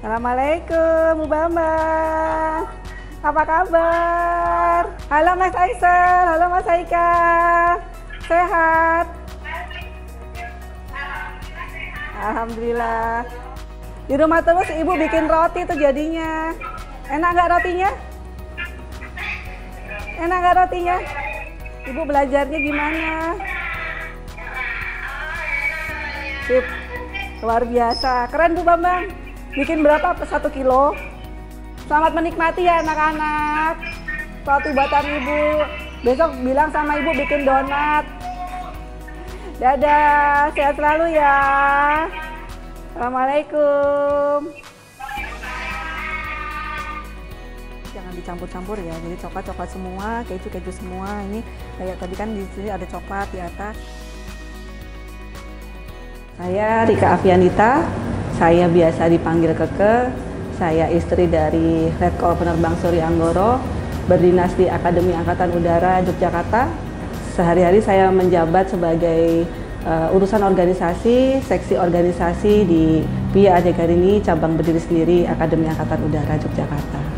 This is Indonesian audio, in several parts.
Assalamualaikum, Bu Bambang. Apa kabar? Halo Mas Aisel, halo Mas Aika. Sehat? Alhamdulillah. Di rumah terus Ibu bikin roti tuh jadinya. Enak nggak rotinya? Enak nggak rotinya? Ibu belajarnya gimana? Sip, luar biasa. Keren Bu Bambang. Bikin berapa? 1 kilo. Selamat menikmati ya anak-anak. Roti buatan Ibu. Besok bilang sama Ibu bikin donat. Dadah, sehat selalu ya. Assalamualaikum. Jangan dicampur-campur ya. Jadi coklat-coklat semua, keju-keju semua. Ini kayak tadi kan di sini ada coklat di atas. Saya Rika Afianita. Saya biasa dipanggil Keke. Saya istri dari Letkol Penerbang Surya Anggoro, berdinas di Akademi Angkatan Udara Yogyakarta. Sehari-hari saya menjabat sebagai urusan organisasi, seksi organisasi di PIA Adegarini, cabang berdiri sendiri Akademi Angkatan Udara Yogyakarta.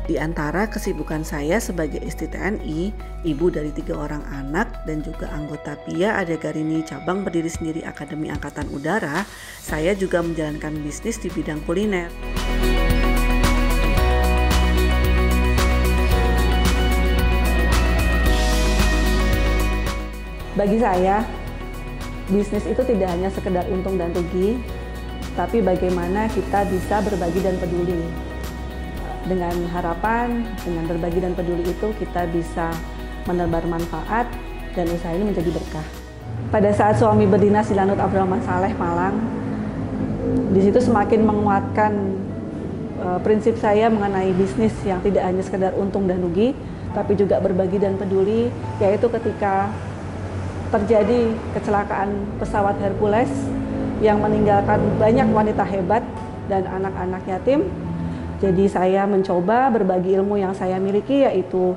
Di antara kesibukan saya sebagai istri TNI, ibu dari 3 orang anak, dan juga anggota PIA Adegarini cabang berdiri sendiri Akademi Angkatan Udara, saya juga menjalankan bisnis di bidang kuliner. Bagi saya, bisnis itu tidak hanya sekedar untung dan rugi, tapi bagaimana kita bisa berbagi dan peduli. Dengan harapan, dengan berbagi dan peduli itu kita bisa menebar manfaat dan usaha ini menjadi berkah. Pada saat suami berdinas di Lanut Abdurrahman Saleh, Malang, di situ semakin menguatkan prinsip saya mengenai bisnis yang tidak hanya sekedar untung dan rugi, tapi juga berbagi dan peduli, yaitu ketika terjadi kecelakaan pesawat Hercules yang meninggalkan banyak wanita hebat dan anak-anak yatim. Jadi saya mencoba berbagi ilmu yang saya miliki, yaitu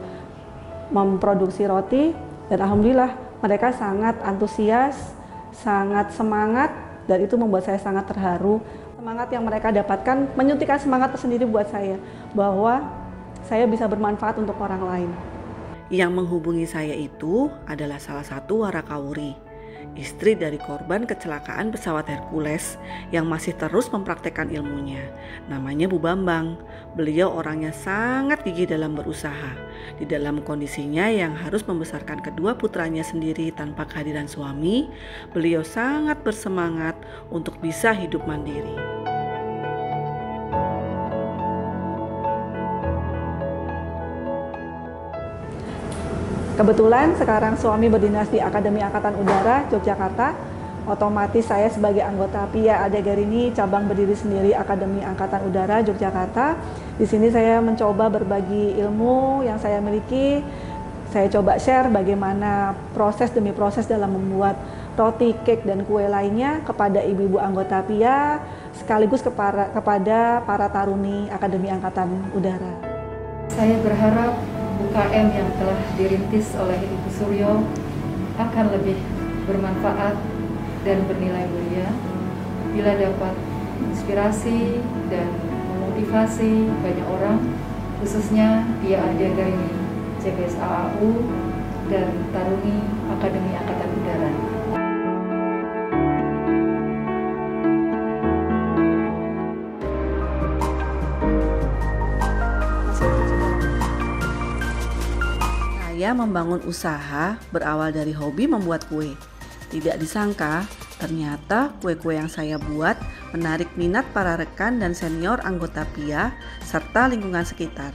memproduksi roti, dan alhamdulillah mereka sangat antusias, sangat semangat, dan itu membuat saya sangat terharu. Semangat yang mereka dapatkan menyuntikkan semangat tersendiri buat saya, bahwa saya bisa bermanfaat untuk orang lain. Yang menghubungi saya itu adalah salah satu Warakawuri, istri dari korban kecelakaan pesawat Hercules yang masih terus mempraktekkan ilmunya. Namanya Bu Bambang. Beliau orangnya sangat gigih dalam berusaha. Di dalam kondisinya yang harus membesarkan kedua putranya sendiri tanpa kehadiran suami, beliau sangat bersemangat untuk bisa hidup mandiri. Kebetulan sekarang suami berdinas di Akademi Angkatan Udara Yogyakarta, otomatis saya sebagai anggota PIA Adegarini cabang berdiri sendiri Akademi Angkatan Udara Yogyakarta. Di sini saya mencoba berbagi ilmu yang saya miliki. Saya coba share bagaimana proses demi proses dalam membuat roti, cake, dan kue lainnya kepada ibu-ibu anggota PIA, sekaligus kepada para taruni Akademi Angkatan Udara. Saya berharap UKM yang telah dirintis oleh Ibu Suryo akan lebih bermanfaat dan bernilai mulia bila dapat inspirasi dan memotivasi banyak orang, khususnya PIA Adegarini, CBS AAU, dan taruni Akademi Angkatan Udara. Saya membangun usaha berawal dari hobi membuat kue. Tidak disangka, ternyata kue-kue yang saya buat menarik minat para rekan dan senior anggota PIA serta lingkungan sekitar.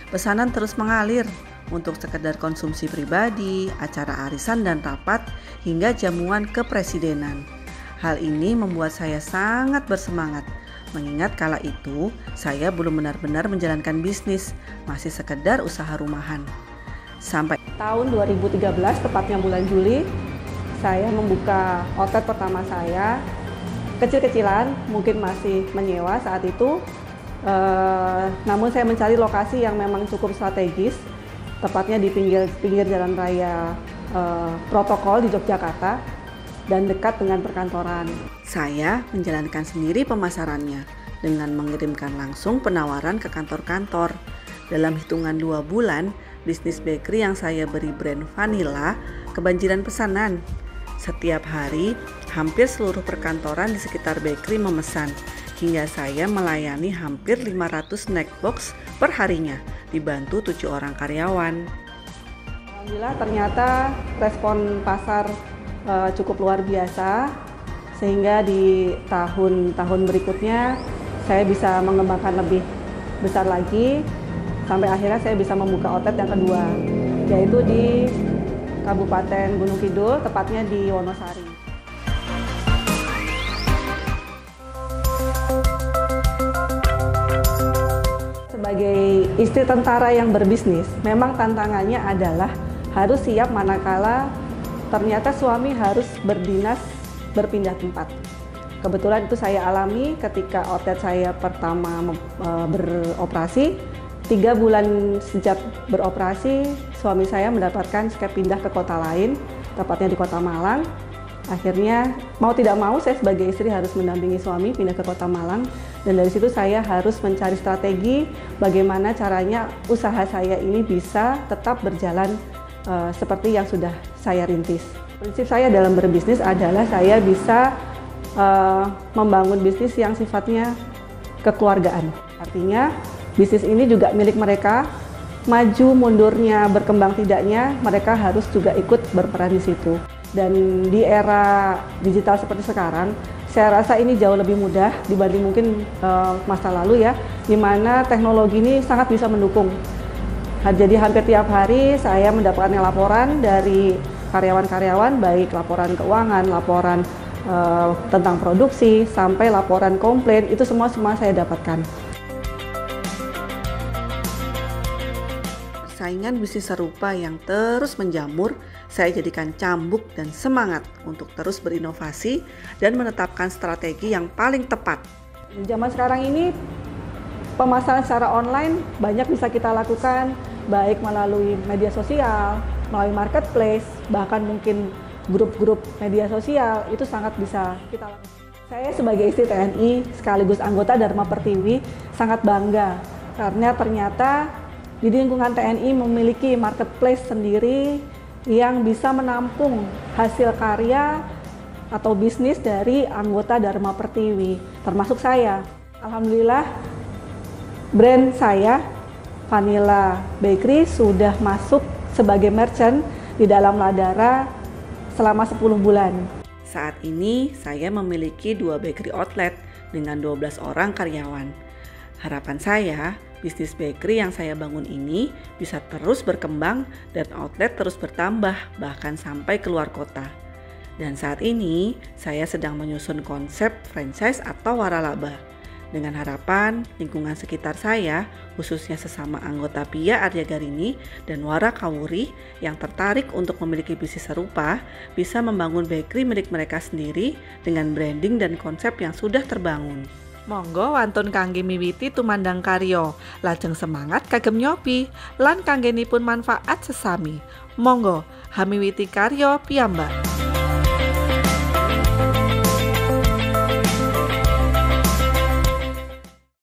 Pesanan terus mengalir untuk sekedar konsumsi pribadi, acara arisan dan rapat, hingga jamuan kepresidenan. Hal ini membuat saya sangat bersemangat, mengingat kala itu saya belum benar-benar menjalankan bisnis, masih sekedar usaha rumahan. sampai tahun 2013, tepatnya bulan Juli, saya membuka outlet pertama saya. Kecil-kecilan, mungkin masih menyewa saat itu. Namun saya mencari lokasi yang memang cukup strategis, tepatnya di pinggir jalan raya protokol di Yogyakarta dan dekat dengan perkantoran. saya menjalankan sendiri pemasarannya dengan mengirimkan langsung penawaran ke kantor-kantor. Dalam hitungan 2 bulan, bisnis bakery yang saya beri brand vanilla kebanjiran pesanan. Setiap hari, hampir seluruh perkantoran di sekitar bakery memesan, hingga saya melayani hampir 500 snack box per harinya, dibantu 7 orang karyawan. Alhamdulillah ternyata respon pasar cukup luar biasa, sehingga di tahun-tahun berikutnya saya bisa mengembangkan lebih besar lagi, sampai akhirnya saya bisa membuka outlet yang kedua, yaitu di Kabupaten Gunung Kidul, tepatnya di Wonosari. Sebagai istri tentara yang berbisnis, memang tantangannya adalah harus siap manakala ternyata suami harus berdinas berpindah tempat. Kebetulan itu saya alami ketika outlet saya pertama beroperasi. 3 bulan sejak beroperasi, suami saya mendapatkan skep pindah ke kota lain, tepatnya di Kota Malang. Akhirnya mau tidak mau saya sebagai istri harus mendampingi suami pindah ke Kota Malang, dan dari situ saya harus mencari strategi bagaimana caranya usaha saya ini bisa tetap berjalan seperti yang sudah saya rintis. Prinsip saya dalam berbisnis adalah saya bisa membangun bisnis yang sifatnya kekeluargaan. Artinya bisnis ini juga milik mereka, maju mundurnya, berkembang tidaknya, mereka harus juga ikut berperan di situ. Dan di era digital seperti sekarang, saya rasa ini jauh lebih mudah dibanding mungkin masa lalu ya, di mana teknologi ini sangat bisa mendukung. Jadi hampir tiap hari saya mendapatkan laporan dari karyawan-karyawan, baik laporan keuangan, laporan tentang produksi, sampai laporan komplain, itu semua saya dapatkan. Persaingan bisnis serupa yang terus menjamur, saya jadikan cambuk dan semangat untuk terus berinovasi dan menetapkan strategi yang paling tepat. Di zaman sekarang ini, pemasaran secara online banyak bisa kita lakukan, baik melalui media sosial, melalui marketplace, bahkan mungkin grup-grup media sosial, itu sangat bisa kita lakukan. Saya sebagai istri TNI sekaligus anggota Dharma Pertiwi sangat bangga karena ternyata di lingkungan TNI memiliki marketplace sendiri yang bisa menampung hasil karya atau bisnis dari anggota Dharma Pertiwi, termasuk saya. Alhamdulillah, brand saya, Vanilla Bakery, sudah masuk sebagai merchant di dalam Ladara selama 10 bulan. Saat ini, saya memiliki 2 bakery outlet dengan 12 orang karyawan. Harapan saya, bisnis bakery yang saya bangun ini bisa terus berkembang dan outlet terus bertambah, bahkan sampai keluar kota. Dan saat ini, saya sedang menyusun konsep franchise atau waralaba. Dengan harapan lingkungan sekitar saya, khususnya sesama anggota Pia Aryagarini dan Wara Kawuri yang tertarik untuk memiliki bisnis serupa, bisa membangun bakery milik mereka sendiri dengan branding dan konsep yang sudah terbangun. Monggo wantun kangge miwiti tumandang karya, lajeng semangat kagem nyobi, lan kanggenipun manfaat sesami. Monggo hamiwiti karya piyambak.